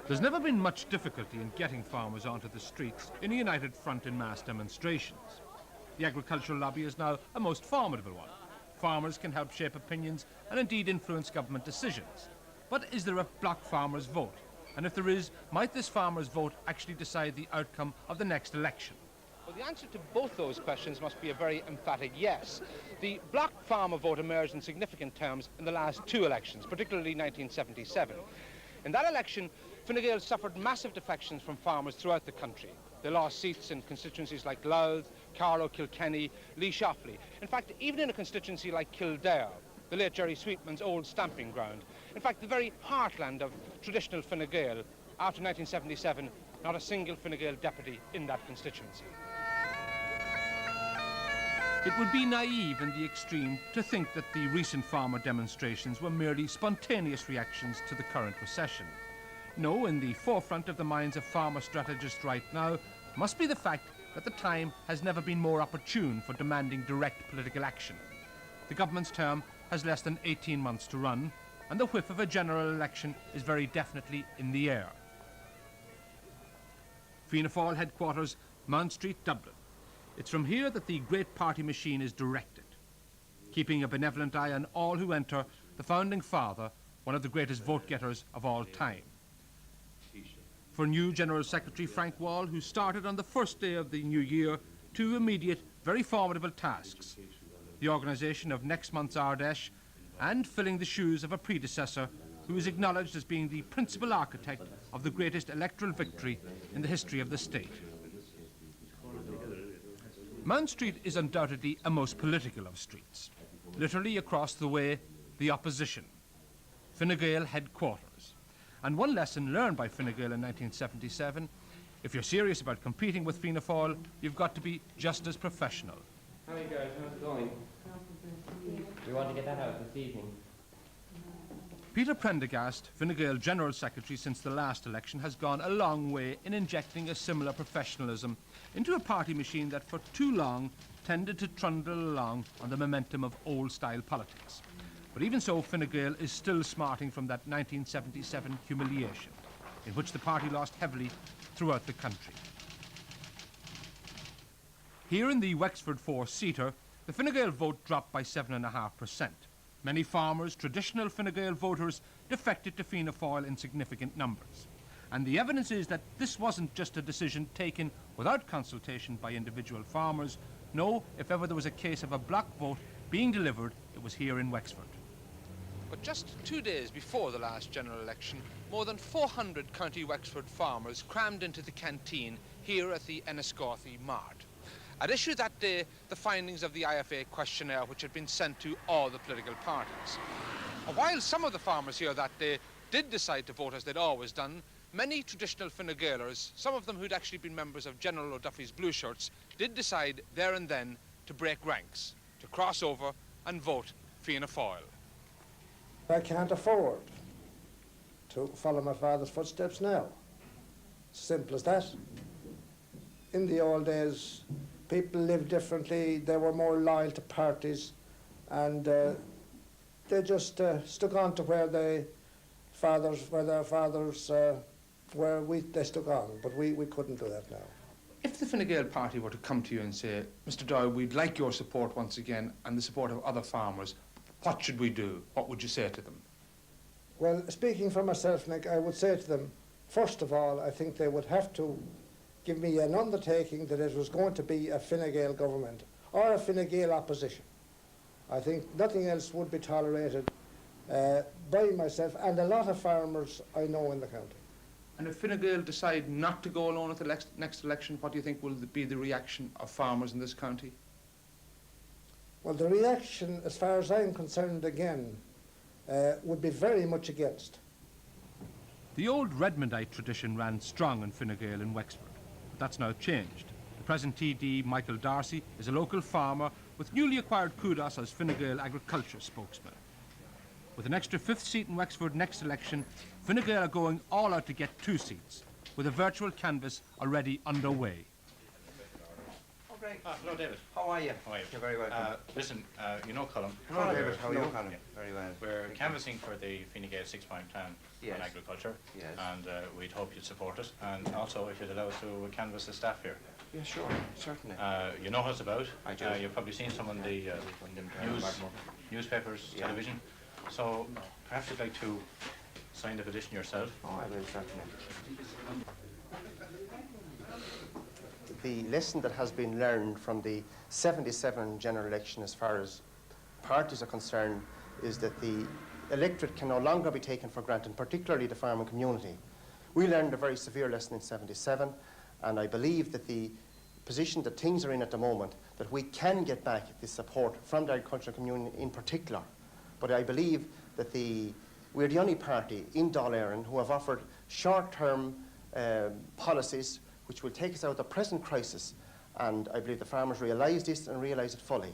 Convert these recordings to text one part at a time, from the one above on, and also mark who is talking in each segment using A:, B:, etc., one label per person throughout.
A: There's never been much difficulty in getting farmers onto the streets in a united front in mass demonstrations. The agricultural lobby is now a most formidable one. Farmers can help shape opinions and indeed influence government decisions. But is there a block farmers' vote? And if there is, might this farmers' vote actually decide the outcome of the next election?
B: Well, the answer to both those questions must be a very emphatic yes. The block farmer vote emerged in significant terms in the last two elections, particularly 1977. In that election, Fine Gael suffered massive defections from farmers throughout the country. They lost seats in constituencies like Louth, Carlow, Kilkenny, Lee Shoffley. In fact, even in a constituency like Kildare, the late Jerry Sweetman's old stamping ground, in fact, the very heartland of traditional Fine Gael, after 1977, not a single Fine Gael deputy in that constituency.
A: It would be naive in the extreme to think that the recent farmer demonstrations were merely spontaneous reactions to the current recession. No, in the forefront of the minds of farmer strategists right now must be the fact that the time has never been more opportune for demanding direct political action. The government's term has less than 18 months to run, and the whiff of a general election is very definitely in the air. Fianna Fáil headquarters, Mount Street, Dublin. It's from here that the great party machine is directed. Keeping a benevolent eye on all who enter, the founding father, one of the greatest vote-getters of all time. For new General Secretary Frank Wall, who started on the first day of the new year, two immediate, very formidable tasks: the organisation of next month's Ardèche and filling the shoes of a predecessor who is acknowledged as being the principal architect of the greatest electoral victory in the history of the state. Mount Street is undoubtedly a most political of streets. Literally across the way, the opposition. Fine Gael headquarters. And one lesson learned by Fine Gael in 1977, if you're serious about competing with Fianna Fáil, you've got to be just as professional.
C: How are you guys? How's it going? We want to get that out this evening.
A: Peter Prendergast, Fine Gael General Secretary since the last election, has gone a long way in injecting a similar professionalism into a party machine that for too long tended to trundle along on the momentum of old-style politics. But even so, Fine Gael is still smarting from that 1977 humiliation, in which the party lost heavily throughout the country. Here in the Wexford four-seater, the Fine Gael vote dropped by 7.5%. Many farmers, traditional Fine Gael voters, defected to Fianna Fáil in significant numbers. And the evidence is that this wasn't just a decision taken without consultation by individual farmers. No, if ever there was a case of a block vote being delivered, it was here in Wexford.
B: But just 2 days before the last general election, more than 400 County Wexford farmers crammed into the canteen here at the Enniscorthy Mart. At issue that day, the findings of the IFA questionnaire, which had been sent to all the political parties. And while some of the farmers here that day did decide to vote as they'd always done, many traditional Fine Gaelers, some of them who'd actually been members of General O'Duffy's Blue Shirts, did decide there and then to break ranks, to cross over and vote Fianna Fáil.
D: I can't afford to follow my father's footsteps now. Simple as that. In the old days, people lived differently, they were more loyal to parties, and they just stuck on to where their fathers were, they stuck on, but we couldn't do that now.
A: If the Fine Gael party were to come to you and say, Mr. Doyle, we'd like your support once again and the support of other farmers, what should we do? What would you say to them?
D: Well, speaking for myself, Nick, I would say to them, first of all, I think they would have to give me an undertaking that it was going to be a Fine Gael government or a Fine Gael opposition. I think nothing else would be tolerated by myself and a lot of farmers I know in the county.
A: And if Fine Gael decide not to go alone at the next election, what do you think will be the reaction of farmers in this county?
D: Well, the reaction, as far as I'm concerned, again, would be very much against.
A: The old Redmondite tradition ran strong in Fine Gael in Wexford, but that's now changed. The present TD, Michael Darcy, is a local farmer with newly acquired kudos as Fine Gael agriculture spokesman. With an extra 5th seat in Wexford next election, Fine Gael are going all out to get 2 seats, with a virtual canvass already underway.
E: Great.
F: Hello, David.
E: How are you?
F: How are you?
E: You're very welcome.
F: Listen, you know Colin.
E: Hello, David. How are you?
F: Yeah.
E: Very well.
F: We're canvassing for the Fine Gael 6-point plan.
C: Yes.
F: on agriculture,
C: Yes.
F: and we'd hope you'd support it, and also if you'd allow us to canvass the staff here.
C: Yeah, sure, certainly.
F: You know what it's about.
C: I do.
F: You've probably seen some on the newspapers,
C: Yeah.
F: television, so perhaps you'd like to sign the petition yourself.
C: Oh, I will certainly. The lesson that has been learned from the 77 general election as far as parties are concerned is that the electorate can no longer be taken for granted, particularly the farming community. We learned a very severe lesson in 77, and I believe that the position that things are in at the moment, that we can get back the support from the agricultural community in particular. But I believe that we're the only party in Dáil Éireann who have offered short-term policies which will take us out of the present crisis, and I believe the farmers realise this and realise it fully.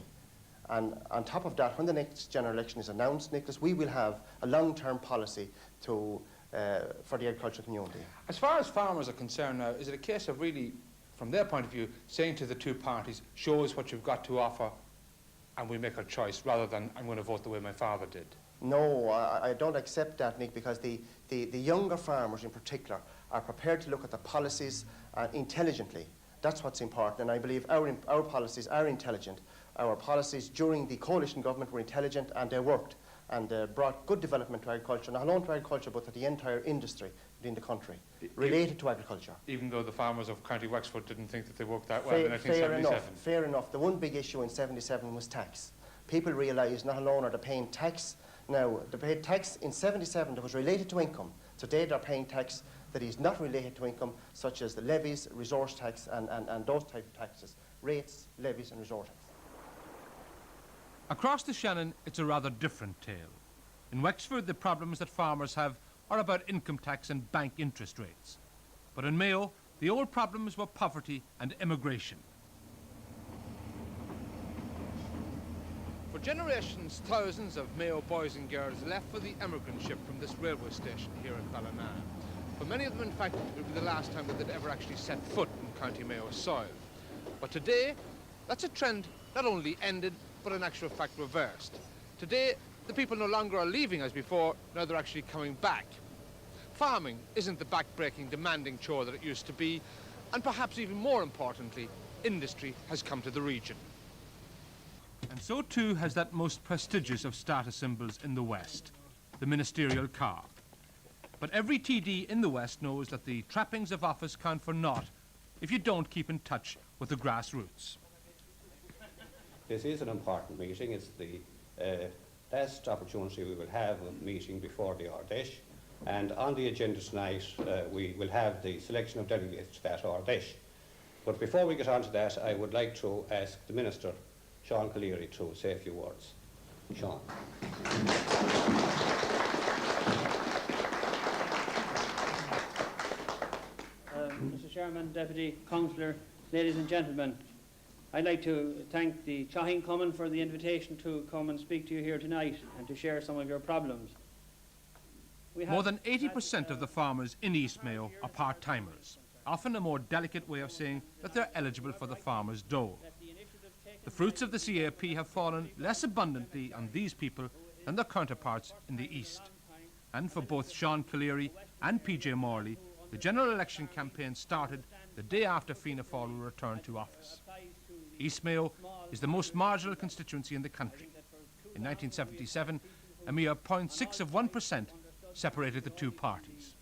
C: And on top of that, when the next general election is announced, Nicholas, we will have a long-term policy for the agricultural community.
B: As far as farmers are concerned now, is it a case of really, from their point of view, saying to the two parties, show us what you've got to offer and we'll make our choice, rather than I'm going to vote the way my father did?
C: No, I don't accept that, Nick, because the younger farmers in particular are prepared to look at the policies intelligently. That's what's important, and I believe our policies are intelligent. Our policies during the coalition government were intelligent, and they worked, and brought good development to agriculture, not only to agriculture but to the entire industry within the country, related to agriculture.
B: Even though the farmers of County Wexford didn't think that they worked that well in 1977?
C: Fair enough. The one big issue in 77 was tax. People realised not alone are they paying tax. Now, they paid tax in 77 that was related to income. Today they're paying tax that is not related to income, such as the levies, resource tax, and those type of taxes. Rates, levies, and resource tax.
A: Across the Shannon, it's a rather different tale. In Wexford, the problems that farmers have are about income tax and bank interest rates. But in Mayo, the old problems were poverty and immigration.
B: For generations, thousands of Mayo boys and girls left for the emigrant ship from this railway station here in Ballina. For many of them, in fact, it would be the last time that they'd ever actually set foot in County Mayo soil. But today, that's a trend not only ended, but in actual fact reversed. Today, the people no longer are leaving as before, now they're actually coming back. Farming isn't the back-breaking, demanding chore that it used to be, and perhaps even more importantly, industry has come to the region.
A: And so too has that most prestigious of status symbols in the West, the ministerial car. But every TD in the West knows that the trappings of office count for naught if you don't keep in touch with the grassroots.
G: This is an important meeting. It's the last opportunity we will have of meeting before the Ardesh. And on the agenda tonight, we will have the selection of delegates to that Ardesh. But before we get on to that, I would like to ask the Minister, Sean Kilkenny, to say a few words. Sean.
H: Mr. Chairman, Deputy Councillor, ladies and gentlemen, I'd like to thank the Táithín Cumann for the invitation to come and speak to you here tonight and to share some of your problems.
A: More than 80% of the farmers in East Mayo are part-timers, often a more delicate way of saying that they're eligible for the farmer's dole. The fruits of the CAP have fallen less abundantly on these people than their counterparts in the East. And for both Sean Kilkenny and PJ Morley, the general election campaign started the day after Fianna Fáil will return to office. East Mayo is the most marginal constituency in the country. In 1977, a mere 0.6% separated the two parties.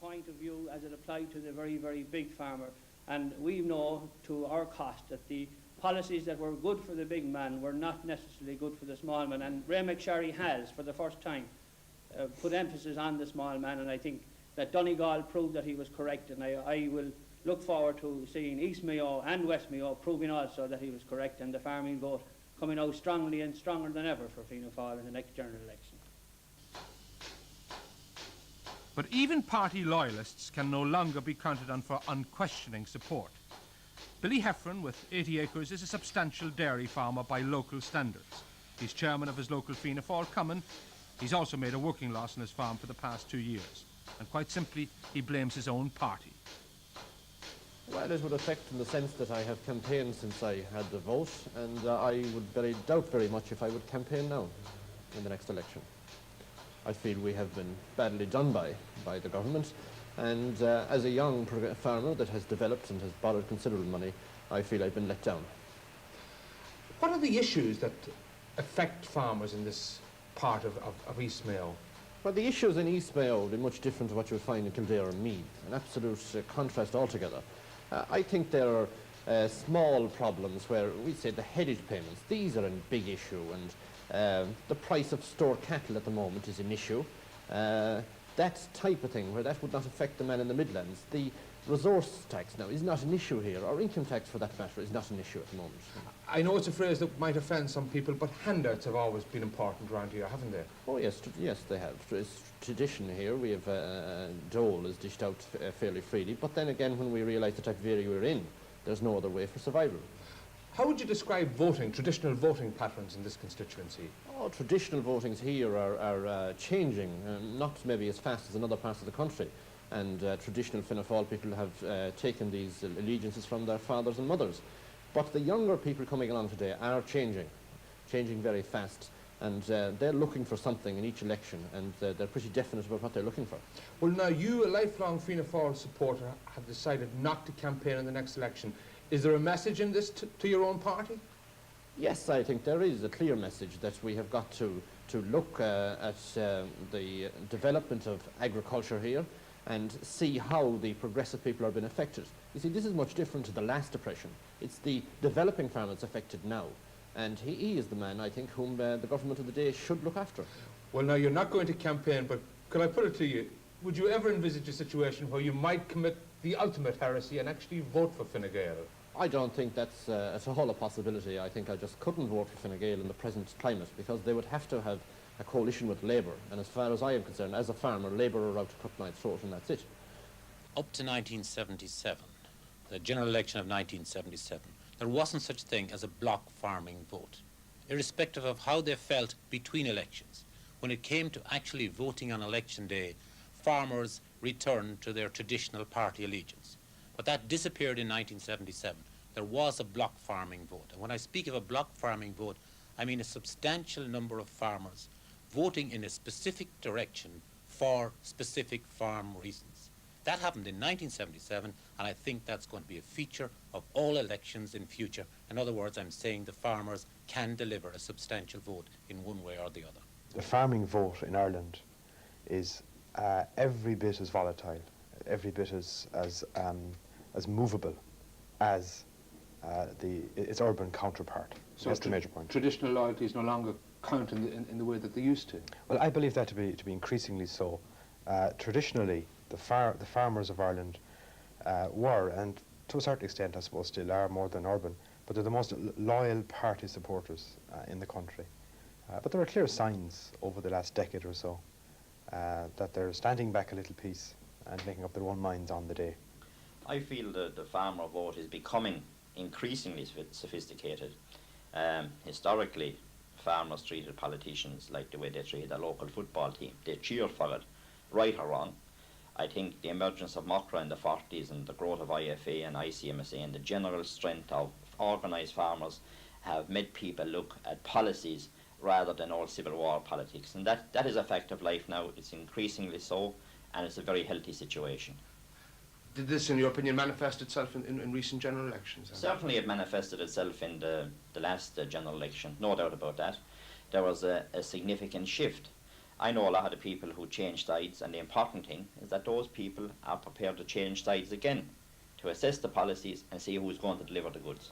H: Point of view as it applied to the very, very big farmer. And we know to our cost that the policies that were good for the big man were not necessarily good for the small man. And Ray McSherry has, for the first time, put emphasis on the small man, and I think that Donegal proved that he was correct, and I will look forward to seeing East Mayo and West Mayo proving also that he was correct, and the farming vote coming out strongly and stronger than ever for Fianna Fáil in the next general election.
A: But even party loyalists can no longer be counted on for unquestioning support. Billy Heffron, with 80 acres, is a substantial dairy farmer by local standards. He's chairman of his local Fianna Fáil Cumann. He's also made a working loss on his farm for the past 2 years. And quite simply, he blames his own party.
I: Well, it would affect in the sense that I have campaigned since I had the vote, and I would doubt very much if I would campaign now in the next election. I feel we have been badly done by the government. And as a young farmer that has developed and has borrowed considerable money, I feel I've been let down.
A: What are the issues that affect farmers in this part of East Mayo?
I: Well, the issues in East Mayo are much different to what you would find in Kildare or Meath, an absolute contrast altogether. I think there are small problems where we say the headage payments, these are a big issue, and the price of stored cattle at the moment is an issue. That type of thing, where that would not affect the man in the Midlands. The resource tax now is not an issue here, or income tax for that matter is not an issue at the moment.
A: I know it's a phrase that might offend some people, but handouts have always been important around here, haven't they?
I: Oh yes, yes they have. It's tradition here. We have dole is dished out fairly freely, but then again when we realise the type of area we're in, there's no other way for survival.
A: How would you describe voting, traditional voting patterns in this constituency?
I: Oh, traditional votings here are changing, not maybe as fast as in other parts of the country. And traditional Fianna Fáil people have taken these allegiances from their fathers and mothers. But the younger people coming along today are changing very fast. And they're looking for something in each election, and they're pretty definite about what they're looking for.
A: Well, now, you, a lifelong Fianna Fáil supporter, have decided not to campaign in the next election. Is there a message in this to your own party?
I: Yes, I think there is a clear message that we have got to look at the development of agriculture here and see how the progressive people are being affected. You see, this is much different to the last depression. It's the developing farmers affected now. And he is the man, I think, whom the government of the day should look after.
A: Well, now, you're not going to campaign, but could I put it to you, would you ever envisage a situation where you might commit the ultimate heresy and actually vote for Fine Gael?
I: I don't think that's at all a possibility. I think I just couldn't vote for Fine Gael in the present climate, because they would have to have a coalition with Labour. And as far as I am concerned, as a farmer, Labour are out to cut my throat, and that's it.
J: Up to 1977, the general election of 1977, there wasn't such a thing as a block farming vote, irrespective of how they felt between elections. When it came to actually voting on election day, farmers returned to their traditional party allegiance. But that disappeared in 1977. There was a block farming vote. And when I speak of a block farming vote, I mean a substantial number of farmers voting in a specific direction for specific farm reasons. That happened in 1977, and I think that's going to be a feature of all elections in future. In other words, I'm saying the farmers can deliver a substantial vote in one way or the other.
K: The farming vote in Ireland is every bit as volatile, every bit as movable as its urban counterpart. So that's the major point.
A: Traditional loyalties no longer count in the way that they used to?
K: Well, I believe that to be increasingly so. Traditionally, the farmers of Ireland were, and to a certain extent I suppose still are, more than urban, but they're the most loyal party supporters in the country. But there are clear signs over the last decade or so that they're standing back a little piece and making up their own minds on the day.
L: I feel that the farmer vote is becoming increasingly sophisticated. Historically, farmers treated politicians like the way they treat a local football team. They cheered for it, right or wrong. I think the emergence of MOCRA in the 40s and the growth of IFA and ICMSA and the general strength of organised farmers have made people look at policies rather than all civil war politics. And that is a fact of life now. It's increasingly so, and it's a very healthy situation.
A: Did this, in your opinion, manifest itself in recent general elections?
L: Certainly it manifested itself in the last general election, no doubt about that. There was a significant shift. I know a lot of the people who changed sides, and the important thing is that those people are prepared to change sides again, to assess the policies and see who's going to deliver the goods.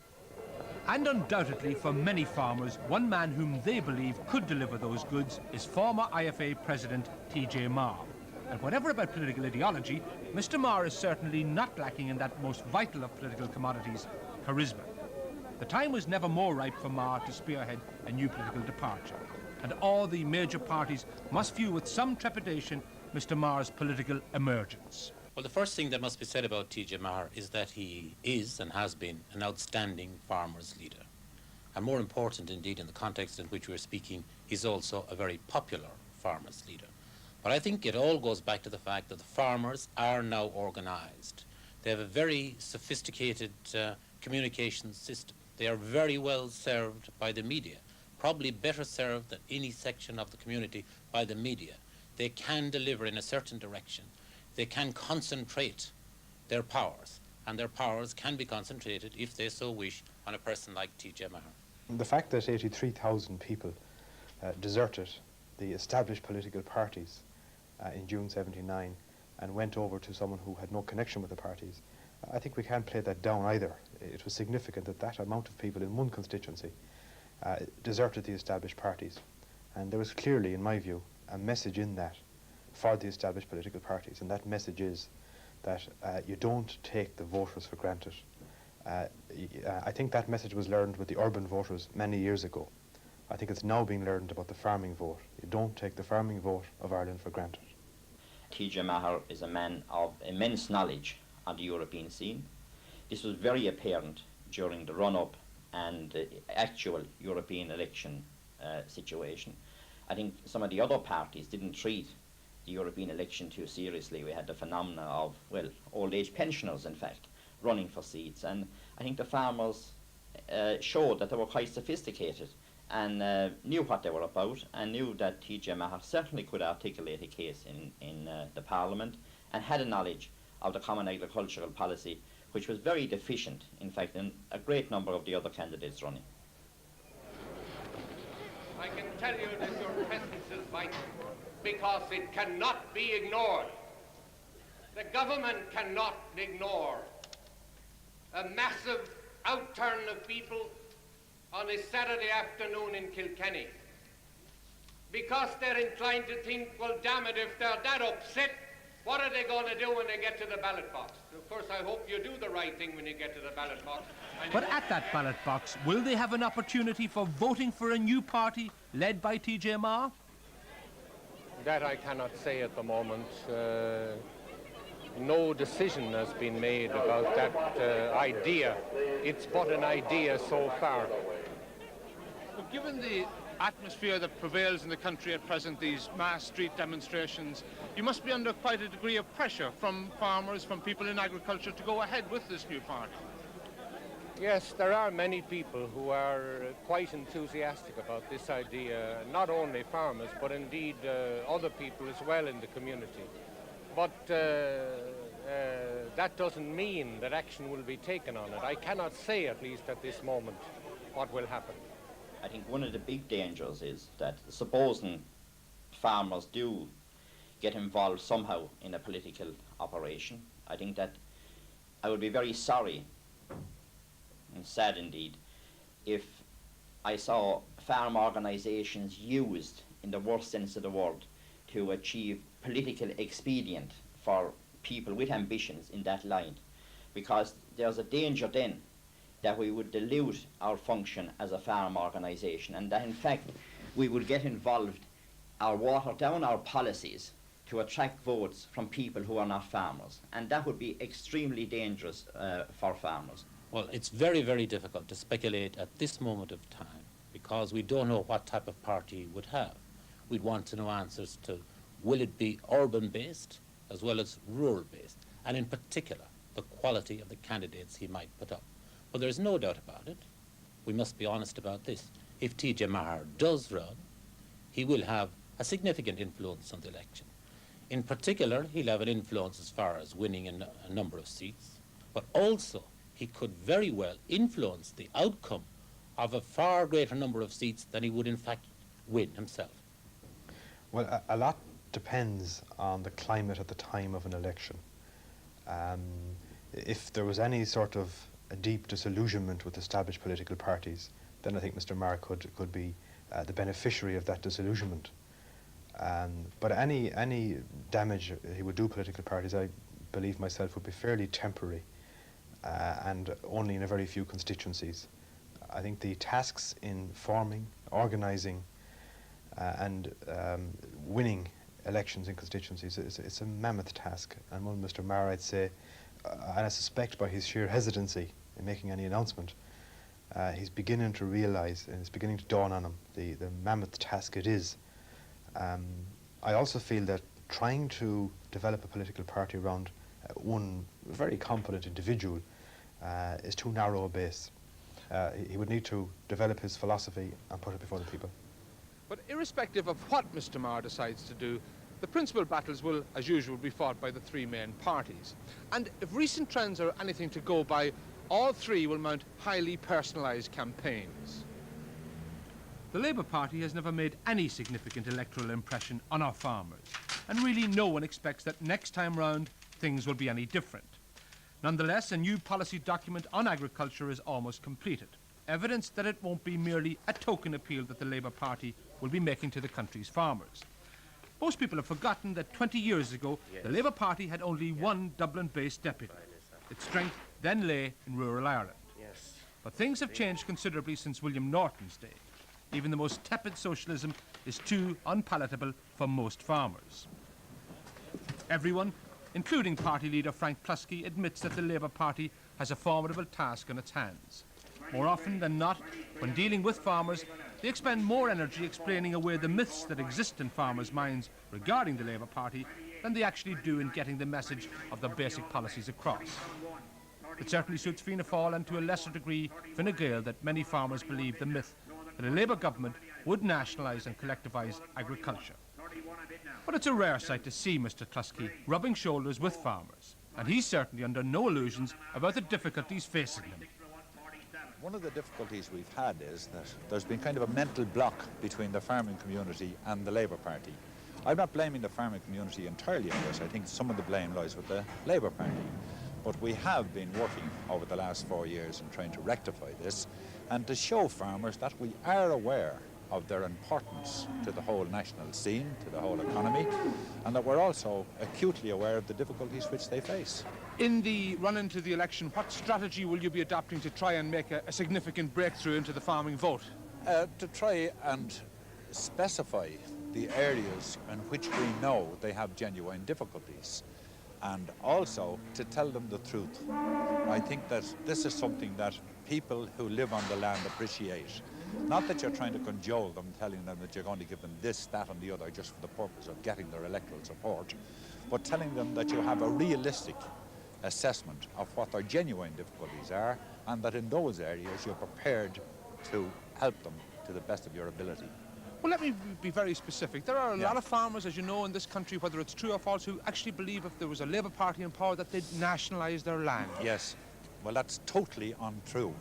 A: And undoubtedly, for many farmers, one man whom they believe could deliver those goods is former IFA President T.J. Marr. And whatever about political ideology, Mr. Marr is certainly not lacking in that most vital of political commodities, charisma. The time was never more ripe for Marr to spearhead a new political departure. And all the major parties must view with some trepidation Mr. Marr's political emergence.
J: Well, the first thing that must be said about T.J. Marr is that he is and has been an outstanding farmers' leader. And more important indeed, in the context in which we're speaking, he's also a very popular farmers' leader. But I think it all goes back to the fact that the farmers are now organised. They have a very sophisticated communication system. They are very well served by the media, probably better served than any section of the community by the media. they can deliver in a certain direction. They can concentrate their powers, and their powers can be concentrated, if they so wish, on a person like T.J. Maher.
K: The fact that 83,000 people deserted the established political parties in June 79 and went over to someone who had no connection with the parties, I think we can't play that down either. It was significant that that amount of people in one constituency deserted the established parties. And there was clearly, in my view, a message in that for the established political parties, and that message is that you don't take the voters for granted. I think that message was learned with the urban voters many years ago. I think it's now being learned about the farming vote. You don't take the farming vote of Ireland for granted.
L: T.J. Maher is a man of immense knowledge on the European scene. This was very apparent during the run-up and the actual European election situation. I think some of the other parties didn't treat the European election too seriously. We had the phenomena of, well, old age pensioners, in fact, running for seats. And I think the farmers showed that they were quite sophisticated and knew what they were about, and knew that T.J. Maher certainly could articulate a case in the Parliament, and had a knowledge of the Common Agricultural Policy, which was very deficient, in fact, in a great number of the other candidates running.
B: I can tell you that your presence is vital, because it cannot be ignored. The government cannot ignore a massive outturn of people on a Saturday afternoon in Kilkenny, because they're inclined to think, well, damn it, if they're that upset, what are they going to do when they get to the ballot box? Of course, I hope you do the right thing when you get to the ballot box.
A: But at that ballot box, will they have an opportunity for voting for a new party led by T.J. Maher?
B: That I cannot say at the moment. No decision has been made about that idea. It's but an idea so far.
A: But given the atmosphere that prevails in the country at present, these mass street demonstrations, you must be under quite a degree of pressure from farmers, from people in agriculture, to go ahead with this new party.
B: Yes, there are many people who are quite enthusiastic about this idea, not only farmers, but indeed other people as well in the community. But that doesn't mean that action will be taken on it. I cannot say, at least at this moment, what will happen.
L: I think one of the big dangers is that, supposing farmers do get involved somehow in a political operation, I think that I would be very sorry and sad indeed if I saw farm organisations used in the worst sense of the word to achieve political expedient for people with ambitions in that line, because there's a danger then that we would dilute our function as a farm organisation, and that in fact we would get involved or water down our policies to attract votes from people who are not farmers, and that would be extremely dangerous for farmers.
J: Well, it's very, very difficult to speculate at this moment of time, because we don't know what type of party he would have. We'd want to know answers to, will it be urban-based as well as rural-based, and in particular, the quality of the candidates he might put up. But there's no doubt about it. We must be honest about this. If T.J. Maher does run, he will have a significant influence on the election. In particular, he'll have an influence as far as winning a number of seats, but also he could very well influence the outcome of a far greater number of seats than he would in fact win himself.
K: Well, a lot depends on the climate at the time of an election. If there was any sort of a deep disillusionment with established political parties, then I think Mr. Maher could be the beneficiary of that disillusionment. But any damage he would do political parties, I believe myself, would be fairly temporary and only in a very few constituencies. I think the tasks in forming, organising and winning elections in constituencies, it's a mammoth task, and one Mr. Maher, I'd say, and I suspect by his sheer hesitancy in making any announcement, he's beginning to realise, and it's beginning to dawn on him, the mammoth task it is. I also feel that trying to develop a political party around one very competent individual is too narrow a base. He would need to develop his philosophy and put it before the people.
A: But irrespective of what Mr. Maher decides to do,
B: The principal battles will, as usual, be fought by the three main parties. And if recent trends are anything to go by, all three will mount highly personalised campaigns.
A: The Labour Party has never made any significant electoral impression on our farmers, and really no one expects that next time round things will be any different. Nonetheless, a new policy document on agriculture is almost completed, evidence that it won't be merely a token appeal that the Labour Party will be making to the country's farmers. Most people have forgotten that 20 years ago, the Labour Party had only one Dublin-based deputy. Its strength then lay in rural Ireland. But things have changed considerably since William Norton's day. Even the most tepid socialism is too unpalatable for most farmers. Everyone, including party leader Frank Plusky, admits that the Labour Party has a formidable task on its hands. More often than not, when dealing with farmers, they expend more energy explaining away the myths that exist in farmers' minds regarding the Labour Party than they actually do in getting the message of their basic policies across. It certainly suits Fianna Fáil and to a lesser degree Fine Gael that many farmers believe the myth that a Labour government would nationalise and collectivise agriculture. But it's a rare sight to see Mr Plusky rubbing shoulders with farmers, and he's certainly under no illusions about the difficulties facing them.
M: One of the difficulties we've had is that there's been kind of a mental block between the farming community and the Labour Party. I'm not blaming the farming community entirely on this. I think some of the blame lies with the Labour Party. But we have been working over the last 4 years in trying to rectify this and to show farmers that we are aware of their importance to the whole national scene, to the whole economy, and that we're also acutely aware of the difficulties which they face.
B: In the run into the election, what strategy will you be adopting to try and make a significant breakthrough into the farming vote?
M: To try and specify the areas in which we know they have genuine difficulties, and also to tell them the truth. I think that this is something that people who live on the land appreciate. Not that you're trying to cajole them, telling them that you're going to give them this, that and the other just for the purpose of getting their electoral support, but telling them that you have a realistic assessment of what their genuine difficulties are, and that in those areas you're prepared to help them to the best of your ability.
B: Well, let me be very specific. There are a lot of farmers, as you know, in this country, whether it's true or false, who actually believe if there was a Labour Party in power that they'd nationalise their land.
M: Yes, well, that's totally untrue.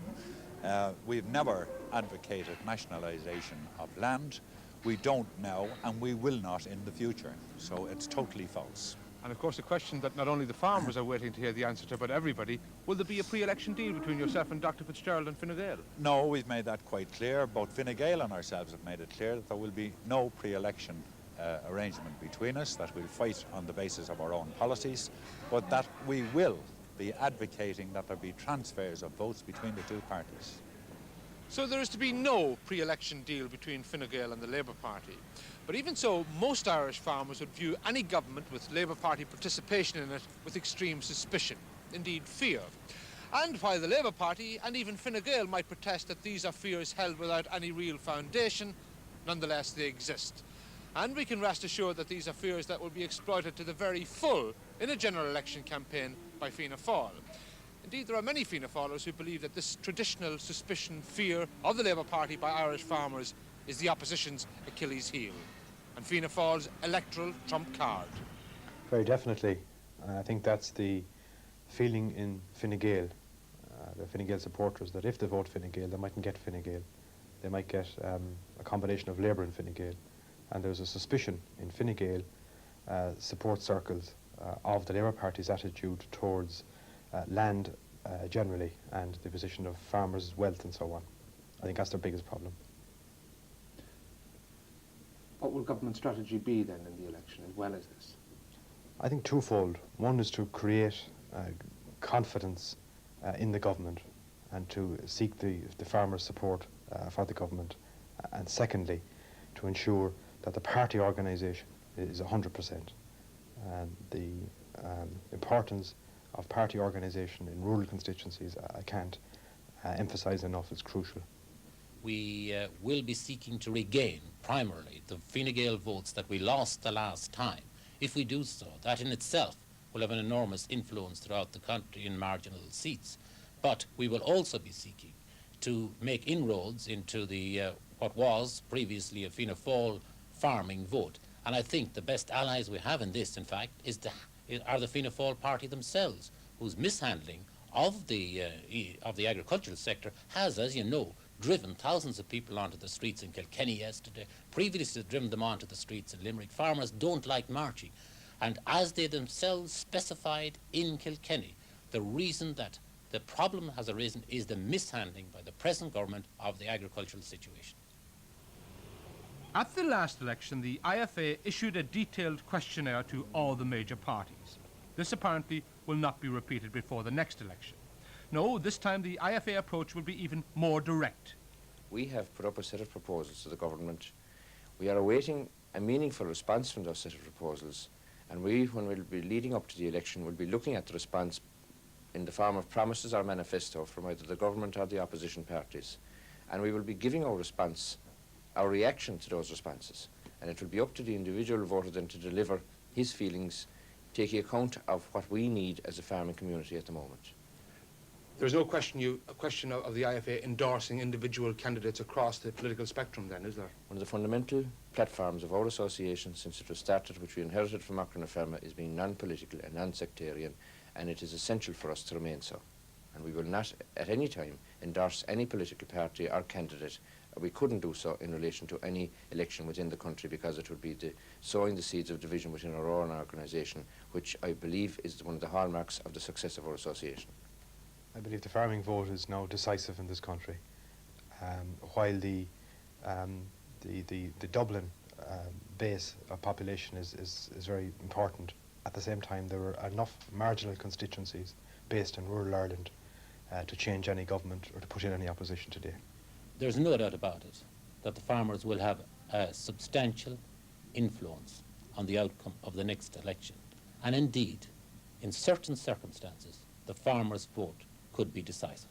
M: We've never advocated nationalisation of land. We don't now, and we will not in the future. So it's totally false.
B: And of course, the question that not only the farmers are waiting to hear the answer to, but everybody, will there be a pre-election deal between yourself and Dr Fitzgerald and Fine Gael?
M: No, we've made that quite clear. Both Fine Gael and ourselves have made it clear that there will be no pre-election arrangement between us, that we'll fight on the basis of our own policies, but that we will be advocating that there be transfers of votes between the two parties.
B: So there is to be no pre-election deal between Fine Gael and the Labour Party. But even so, most Irish farmers would view any government with Labour Party participation in it with extreme suspicion, indeed fear. And while the Labour Party and even Fine Gael might protest that these are fears held without any real foundation, nonetheless they exist. And we can rest assured that these are fears that will be exploited to the very full in a general election campaign by Fianna Fáil. Indeed, there are many Fianna Fáilers who believe that this traditional suspicion, fear of the Labour Party by Irish farmers is the opposition's Achilles heel, and Fianna Fáil's electoral trump card.
K: Very definitely. I think that's the feeling in Fine Gael, the Fine Gael supporters, that if they vote Fine Gael, they mightn't get Fine Gael. They might get a combination of Labour and Fine Gael. And there's a suspicion in Fine Gael support circles of the Labour Party's attitude towards land generally, and the position of farmers' wealth and so on. I think that's their biggest problem.
B: What will government strategy be then in the election as well as this?
K: I think twofold. One is to create confidence in the government and to seek the farmers' support for the government. And secondly, to ensure that the party organisation is 100%. And the importance of party organisation in rural constituencies, I can't emphasise enough, is crucial.
J: We will be seeking to regain, primarily, the Fine Gael votes that we lost the last time. If we do so, that in itself will have an enormous influence throughout the country in marginal seats. But we will also be seeking to make inroads into the what was previously a Fianna Fáil farming vote. And I think the best allies we have in this, in fact, are the Fianna Fáil party themselves, whose mishandling of the agricultural sector has, as you know, driven thousands of people onto the streets in Kilkenny yesterday, previously driven them onto the streets in Limerick. Farmers don't like marching. And as they themselves specified in Kilkenny, the reason that the problem has arisen is the mishandling by the present government of the agricultural situation.
A: At the last election, the IFA issued a detailed questionnaire to all the major parties. This apparently will not be repeated before the next election. No, this time the IFA approach will be even more direct.
N: We have put up a set of proposals to the government. We are awaiting a meaningful response from those set of proposals, and we, when we'll be leading up to the election, will be looking at the response in the form of promises or manifesto from either the government or the opposition parties. And we will be giving our response, our reaction to those responses. And it will be up to the individual voter then to deliver his feelings, taking account of what we need as a farming community at the moment.
B: There's no question of the IFA endorsing individual candidates across the political spectrum then, is there?
N: One of the fundamental platforms of our association since it was started, which we inherited from Macron is being non-political and non-sectarian, and it is essential for us to remain so. And we will not at any time endorse any political party or candidate. We couldn't do so in relation to any election within the country, because it would be sowing the seeds of division within our own organisation, which I believe is one of the hallmarks of the success of our association.
K: I believe the farming vote is now decisive in this country. While the Dublin base of population is very important, at the same time there are enough marginal constituencies based in rural Ireland to change any government or to put in any opposition today.
J: There's no doubt about it that the farmers will have a substantial influence on the outcome of the next election. And indeed, in certain circumstances, the farmers' vote could be decisive.